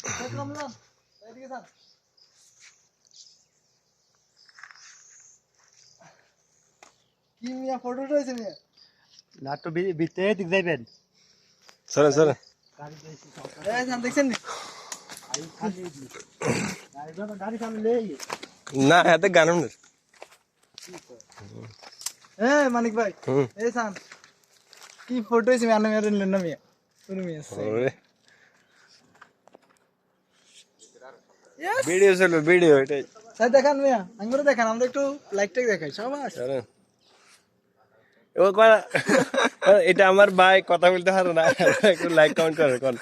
রমজান এদিকে যান কি মিয়া ফটো রয়েছে মিয়া না তো বিতে দিক যাইবেন সরেন সরেন এই যান দেখছেন নি গাড়ি সামনে না হাতে গান শুনে এই মানিক ভাই এই যান কি ফটো হয়েছে মিয়া মেরে নিলেন না মিয়া তুমি মিয়া ভিডিও চলবে ভিডিও এটাই স্যার দেখান মিয়া আঙ্গুরে দেখান আমরা একটু লাইক টাইক দেখাই সবাই সরেন ও কয় এটা আমার ভাই কথা বলতে পারে না একটু লাইক কমেন্ট করে কোন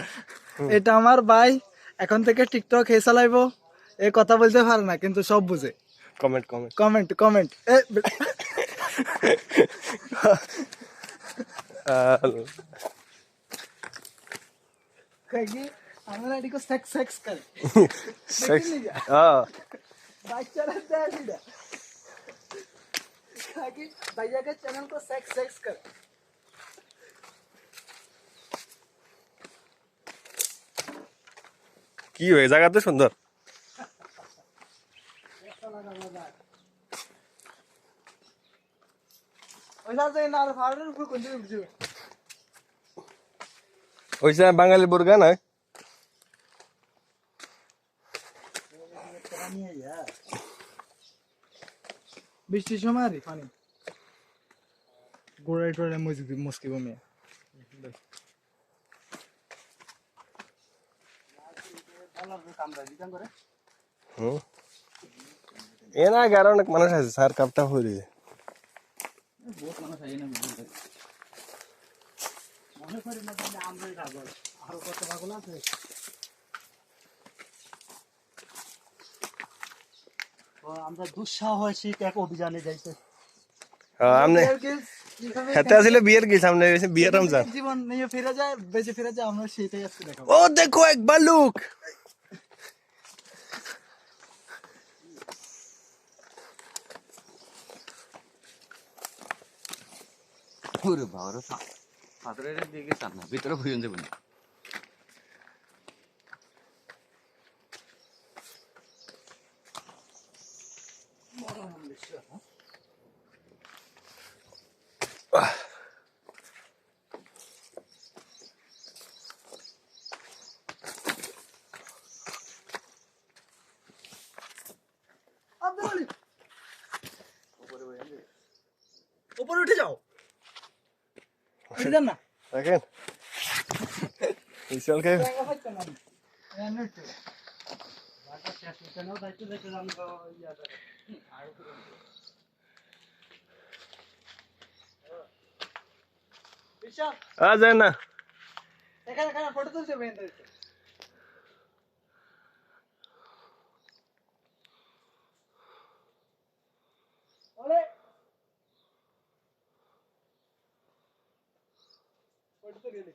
এটা আমার ভাই এখন থেকে টিকটক হে চালাইবো এ কথা বলতে পারে না কিন্তু সব বুঝে কমেন্ট কমেন্ট কমেন্ট কমেন্ট এ কি আমরা এদিকে সেক্স সেক্স করে সেক্স হ্যাঁ বাচ্চারা দেয় না कि भैया के चैनल को सेक्स सेक्स कर কি হয়ে জায়গা তো সুন্দর ওইটা যে না ফাড়ের উপর কোন দিকে বুঝবে ওইসা বাঙালি বুর্গা না বৃষ্টির সময় আর পানি গোড়ায় টোড়ায় মুসকি বমে এ না গার অনেক মানুষ আছে স্যার কাপটা হয়ে আমরা দুঃসাহসিক এক অভিযানে যাইতে আমনে হাতে আসলে বিয়ের কি সামনে বিয়ের রমজান জীবন নিয়ে ফিরে যায় বেঁচে ফিরে যায় আমরা সেটাই আজকে দেখাবো ও দেখো এক ভালুক ওরে বাবা পাথরের দিকে সামনে ভিতরে ভুজন দেব না উপরে উঠে যাও উঠে যান না দেখেন বিশাল কে জায়গা পাইতো না বিশাল আ যায় না এখানে এখানে ফটো তুলছে বেঁধে ওরে ফটো তো গেলি